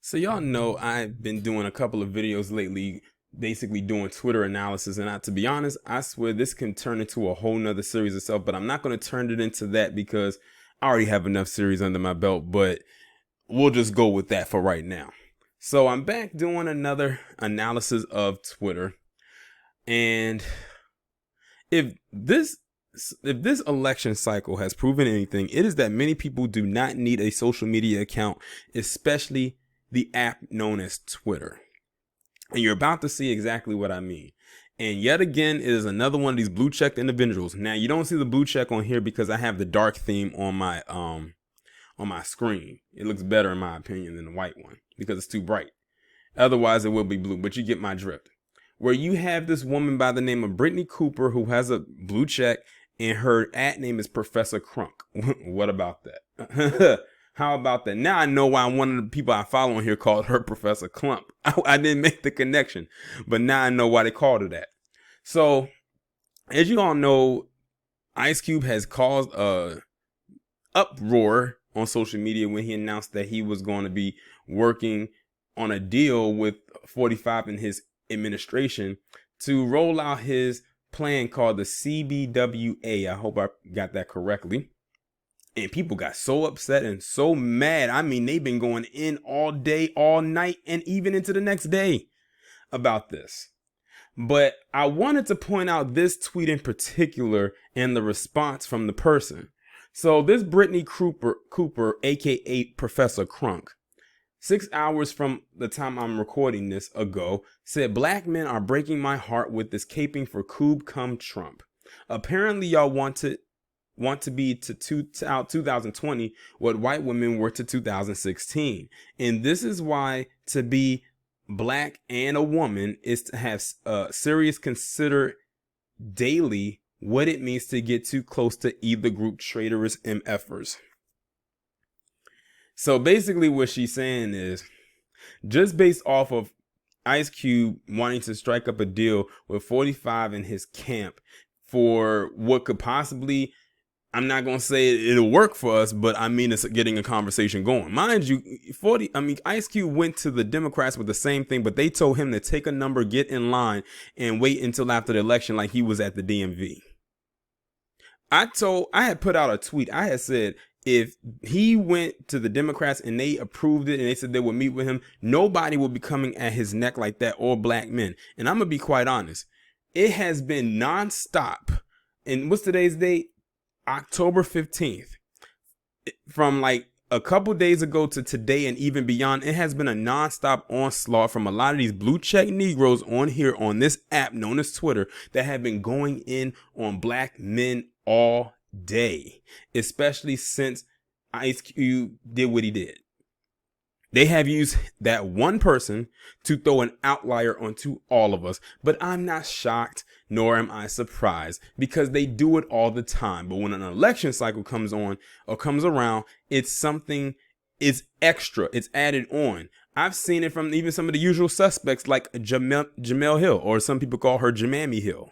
So y'all know I've been doing a couple of videos lately, basically doing Twitter analysis. And to be honest, I swear this can turn into a whole nother series itself, but I'm not going to turn it into that because I already have enough series under my belt, but we'll just go with that for right now. So I'm back doing another analysis of Twitter. And if this election cycle has proven anything, it is that many people do not need a social media account, especially the app known as Twitter. And you're about to see exactly what I mean. And yet again, it is another one of these blue checked individuals. Now you don't see the blue check on here because I have the dark theme on my screen. It looks better in my opinion than the white one because it's too bright. Otherwise it will be blue, but you get my drift. Where you have this woman by the name of Brittany Cooper who has a blue check and her ad name is Professor Crunk. What about that? How about that? Now I know why one of the people I follow on here called her Professor Clump. I didn't make the connection, but now I know why they called her that. So, as you all know, Ice Cube has caused a uproar on social media when he announced that he was going to be working on a deal with 45 in his administration to roll out his plan called the CBWA. I hope I got that correctly. And people got so upset and so mad. I mean, they've been going in all day, all night, and even into the next day about this. But I wanted to point out this tweet in particular and the response from the person. So this Brittany Cooper, aka Professor Crunk, 6 hours from the time I'm recording this ago, said black men are breaking my heart with this caping for Coob come Trump. Apparently y'all want to be to 2020 what white women were to 2016. And this is why to be black and a woman is to have serious consider daily what it means to get too close to either group traitorous MFers. So basically what she's saying is just based off of Ice Cube wanting to strike up a deal with 45 in his camp for what could possibly, I'm not going to say it'll work for us, but I mean, it's getting a conversation going. Mind you, Ice Cube went to the Democrats with the same thing, but they told him to take a number, get in line, and wait until after the election like he was at the DMV. I had put out a tweet. I had said, if he went to the Democrats and they approved it and they said they would meet with him, nobody would be coming at his neck like that, or black men. And I'm going to be quite honest. It has been nonstop. And what's today's date? October 15th. From like a couple days ago to today and even beyond, it has been a nonstop onslaught from a lot of these blue check Negroes on here on this app known as Twitter that have been going in on black men all day, especially since Ice Cube did what he did. They have used that one person to throw an outlier onto all of us, but I'm not shocked, nor am I surprised, because they do it all the time. But when an election cycle comes on or comes around, it's extra, it's added on. I've seen it from even some of the usual suspects like Jamel Hill, or some people call her Jamami Hill,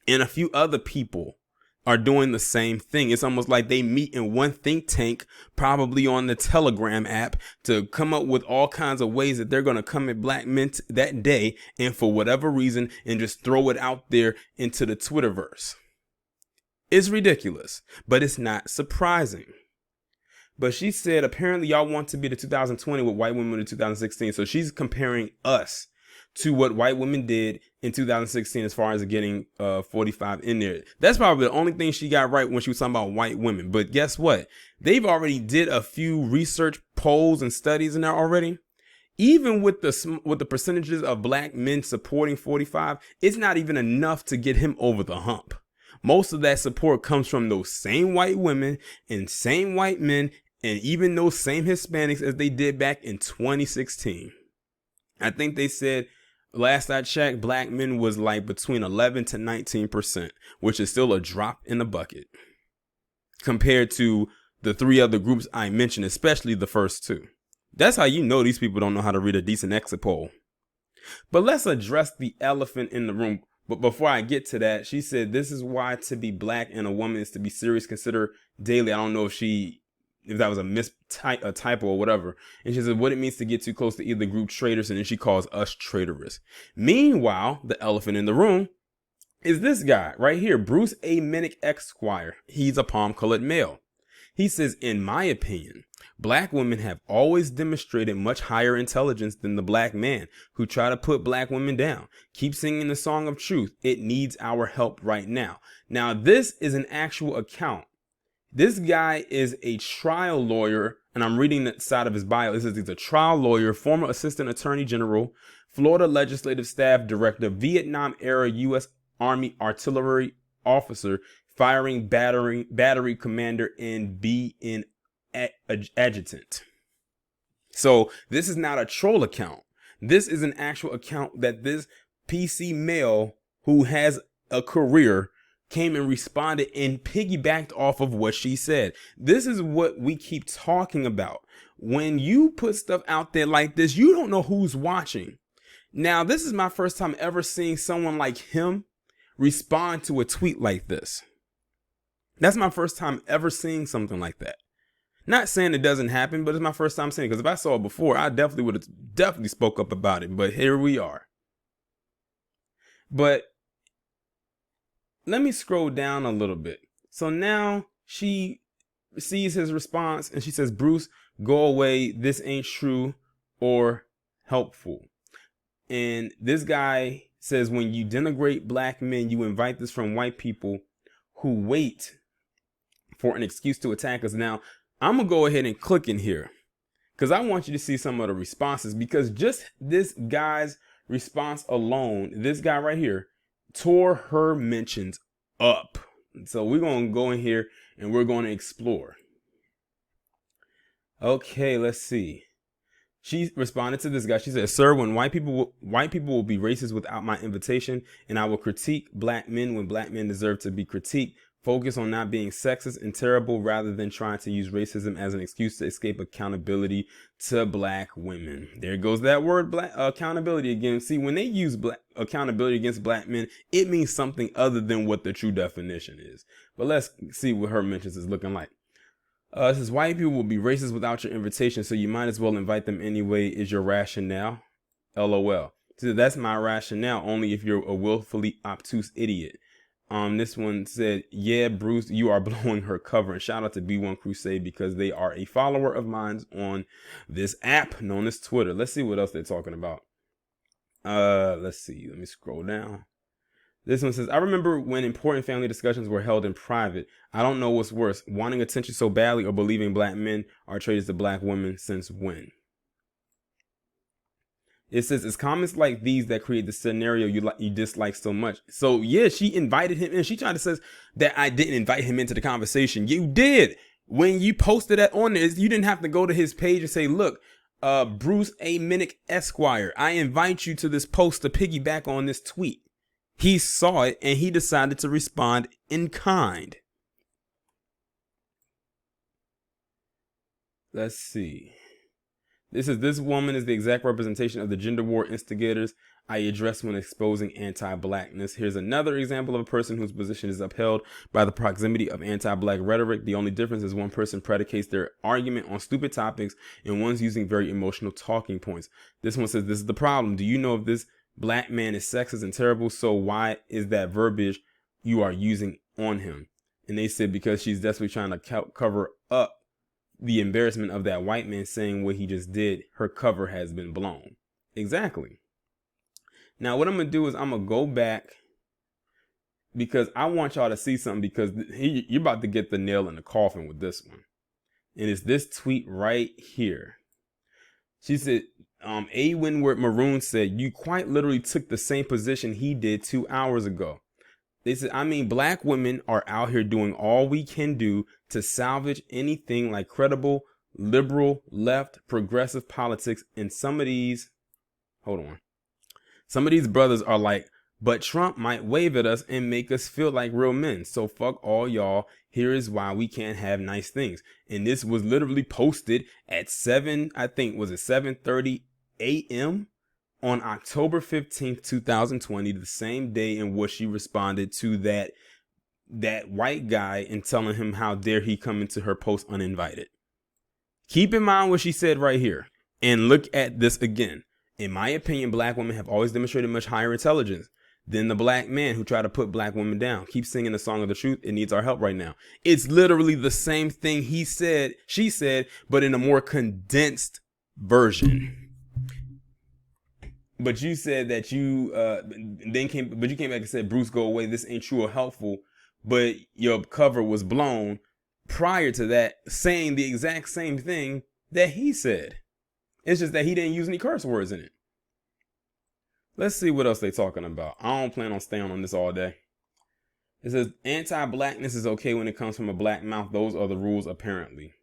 and a few other people are doing the same thing. It's almost like they meet in one think tank, probably on the Telegram app, to come up with all kinds of ways that they're going to come at black men that day, and for whatever reason, and just throw it out there into the Twitterverse. It's ridiculous, but it's not surprising. But she said, apparently y'all want to be the 2020 what white women did in 2016. So she's comparing us to what white women did in 2016 as far as getting 45 in there. That's probably the only thing she got right when she was talking about white women. But guess what? They've already did a few research polls and studies in there already. Even with the percentages of black men supporting 45, it's not even enough to get him over the hump. Most of that support comes from those same white women and same white men and even those same Hispanics as they did back in 2016. I think they said, last I checked, black men was like between 11 to 19%, which is still a drop in the bucket compared to the three other groups I mentioned, especially the first two. That's how you know these people don't know how to read a decent exit poll. But let's address the elephant in the room. But before I get to that, she said this is why to be black and a woman is to be serious consider daily. I don't know if she if that was a typo or whatever. And she said, what it means to get too close to either group traitors, and then she calls us traitorous. Meanwhile, the elephant in the room is this guy right here, Bruce A. Minnick Esquire. He's a palm-colored male. He says, in my opinion, black women have always demonstrated much higher intelligence than the black man who try to put black women down. Keep singing the song of truth. It needs our help right now. Now, this is an actual account. This guy is a trial lawyer, and I'm reading the side of his bio. It says he's a trial lawyer, former assistant attorney general, Florida legislative staff director, Vietnam era U.S. Army artillery officer, firing battery commander, and BN adjutant. So this is not a troll account. This is an actual account that this PC male who has a career came and responded and piggybacked off of what she said. This is what we keep talking about. When you put stuff out there like this, you don't know who's watching. Now, this is my first time ever seeing someone like him respond to a tweet like this. That's my first time ever seeing something like that. Not saying it doesn't happen, but it's my first time seeing it. Because if I saw it before, I definitely would have spoke up about it. But here we are. But let me scroll down a little bit. So now she sees his response and she says, Bruce, go away. This ain't true or helpful. And this guy says, when you denigrate black men, you invite this from white people who wait for an excuse to attack us. Now, I'm going to go ahead and click in here because I want you to see some of the responses, because just this guy's response alone, this guy right here, tore her mentions up. So we're going to go in here and we're going to explore. Okay, let's see. She responded to this guy. She said, sir, when white people will be racist without my invitation, and I will critique black men when black men deserve to be critiqued. Focus on not being sexist and terrible rather than trying to use racism as an excuse to escape accountability to black women. There goes that word, black accountability again. See, when they use accountability against black men, it means something other than what the true definition is. But let's see what her mentions is looking like. It says, white people will be racist without your invitation, so you might as well invite them anyway, is your rationale? LOL. So that's my rationale, only if you're a willfully obtuse idiot. This one said, yeah, Bruce, you are blowing her cover. And shout out to B1 Crusade because they are a follower of mine on this app known as Twitter. Let's see what else they're talking about. Let's see. Let me scroll down. This one says, I remember when important family discussions were held in private. I don't know what's worse, wanting attention so badly or believing black men are traitors to black women. Since when? It says, it's comments like these that create the scenario you dislike so much. So yeah, she invited him in. She tried to say that I didn't invite him into the conversation. You did. When you posted that on there, you didn't have to go to his page and say, look, Bruce A. Minnick Esquire, I invite you to this post to piggyback on this tweet. He saw it and he decided to respond in kind. Let's see. This woman is the exact representation of the gender war instigators I addressed when exposing anti-blackness. Here's another example of a person whose position is upheld by the proximity of anti-black rhetoric. The only difference is one person predicates their argument on stupid topics and one's using very emotional talking points. This one says, this is the problem. Do you know if this black man is sexist and terrible? So why is that verbiage you are using on him? And they said, because she's desperately trying to cover up the embarrassment of that white man saying what he just did. Her cover has been blown. Exactly. Now, what I'm going to do is I'm going to go back because I want y'all to see something, because you're about to get the nail in the coffin with this one. And it's this tweet right here. She said, A. Windward Maroon said, you quite literally took the same position he did 2 hours ago. They said, I mean, black women are out here doing all we can do to salvage anything like credible, liberal, left, progressive politics. And some of these brothers are like, but Trump might wave at us and make us feel like real men. So fuck all y'all. Here is why we can't have nice things. And this was literally posted at 7:30 a.m. on October 15th, 2020, the same day in which she responded to that white guy and telling him how dare he come into her post uninvited. Keep in mind what she said right here. And look at this again. In my opinion, black women have always demonstrated much higher intelligence than the black man who try to put black women down. Keep singing the song of the truth. It needs our help right now. It's literally the same thing she said, but in a more condensed version. But you said that you came back and said, Bruce, go away. This ain't true or helpful. But your cover was blown prior to that, saying the exact same thing that he said. It's just that he didn't use any curse words in it. Let's see what else they're talking about. I don't plan on staying on this all day. It says anti-blackness is okay when it comes from a black mouth. Those are the rules, apparently.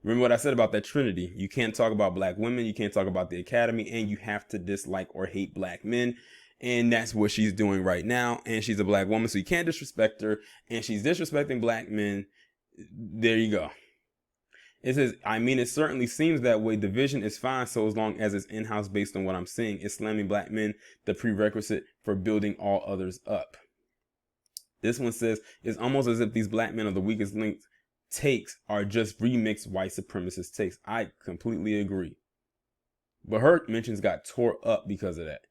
Remember what I said about that Trinity. You can't talk about black women. You can't talk about the academy. And you have to dislike or hate black men. And that's what she's doing right now. And she's a black woman, so you can't disrespect her. And she's disrespecting black men. There you go. It says, I mean, it certainly seems that way. Division is fine so as long as it's in-house based on what I'm seeing. Is slamming black men the prerequisite for building all others up? This one says, it's almost as if these black men are the weakest linked takes are just remixed white supremacist takes. I completely agree. But her mentions got tore up because of that.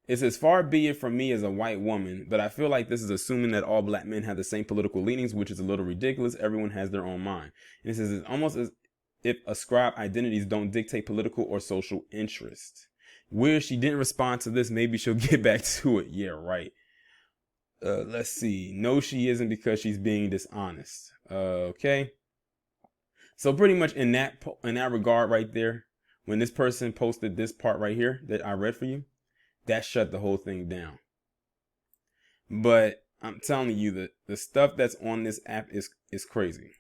It says, far be it from me as a white woman, but I feel like this is assuming that all black men have the same political leanings, which is a little ridiculous. Everyone has their own mind. And it says, it's almost as if ascribed identities don't dictate political or social interest. Where she didn't respond to this, maybe she'll get back to it. Yeah, right. Let's see. No, she isn't, because she's being dishonest. Okay. So pretty much in that regard right there, when this person posted this part right here that I read for you, that shut the whole thing down. But I'm telling you that the stuff that's on this app is crazy.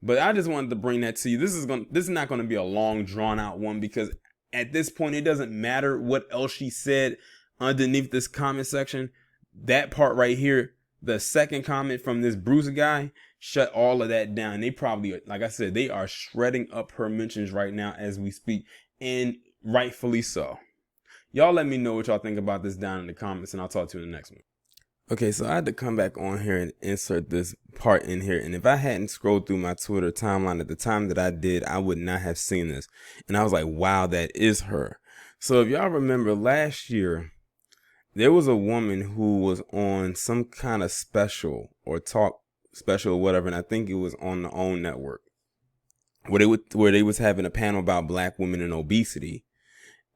But I just wanted to bring that to you. This is not going to be a long drawn out one, because at this point it doesn't matter what else she said underneath this comment section. That part right here, the second comment from this Bruce guy, shut all of that down. They probably, like I said, they are shredding up her mentions right now as we speak, and rightfully so. Y'all let me know what y'all think about this down in the comments, and I'll talk to you in the next one. Okay, so I had to come back on here and insert this part in here. And if I hadn't scrolled through my Twitter timeline at the time that I did, I would not have seen this. And I was like, wow, that is her. So if y'all remember last year, there was a woman who was on some kind of special or talk special or whatever. And I think it was on the OWN network where they was having a panel about black women and obesity.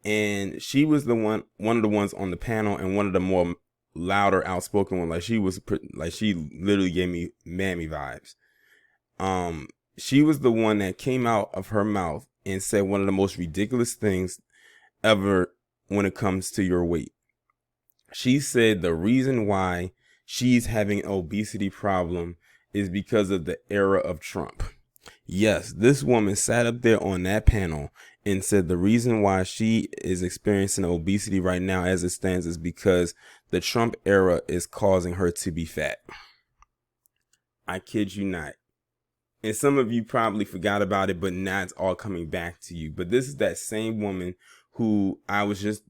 And she was one of the ones on the panel, and one of the more louder, outspoken one. Like she literally gave me mammy vibes. She was the one that came out of her mouth and said one of the most ridiculous things ever when it comes to your weight. She said the reason why she's having an obesity problem is because of the era of Trump. Yes, this woman sat up there on that panel and said the reason why she is experiencing obesity right now as it stands is because the Trump era is causing her to be fat. I kid you not. And some of you probably forgot about it, but now it's all coming back to you. But this is that same woman who I was just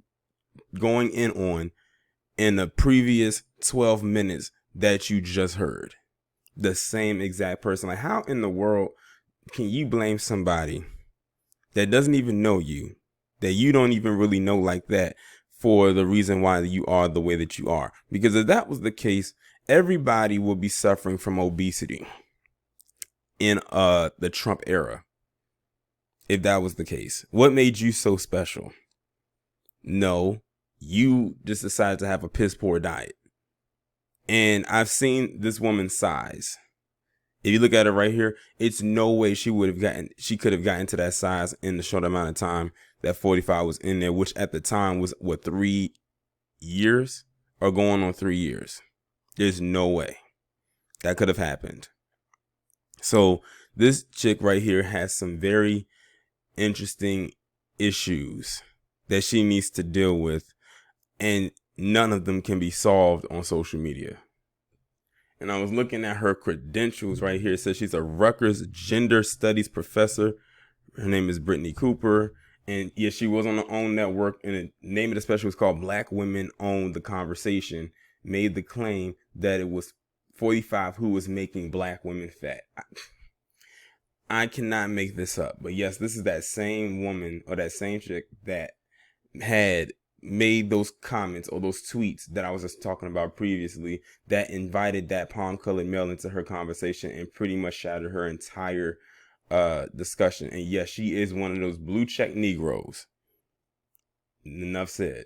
going in the previous 12 minutes that you just heard. The same exact person. Like, how in the world can you blame somebody that doesn't even know you, that you don't even really know like that, for the reason why you are the way that you are? Because if that was the case, everybody would be suffering from obesity in the Trump era. If that was the case, what made you so special? No, you just decided to have a piss poor diet. And I've seen this woman's size. If you look at it right here, it's no way she could have gotten to that size in the short amount of time that 45 was in there, which at the time was 3 years or going on 3 years. There's no way that could have happened. So this chick right here has some very interesting issues that she needs to deal with, and none of them can be solved on social media. And I was looking at her credentials right here. It says she's a Rutgers gender studies professor. Her name is Brittany Cooper. And yeah, she was on the OWN network, and the name of the special was called Black Women Own the Conversation. Made the claim that it was 45 who was making black women fat. I cannot make this up, but yes, this is that same woman or that same chick that had made those comments or those tweets that I was just talking about previously, that invited that palm colored male into her conversation and pretty much shattered her entire discussion. And yes, she is one of those blue check Negroes. Enough said.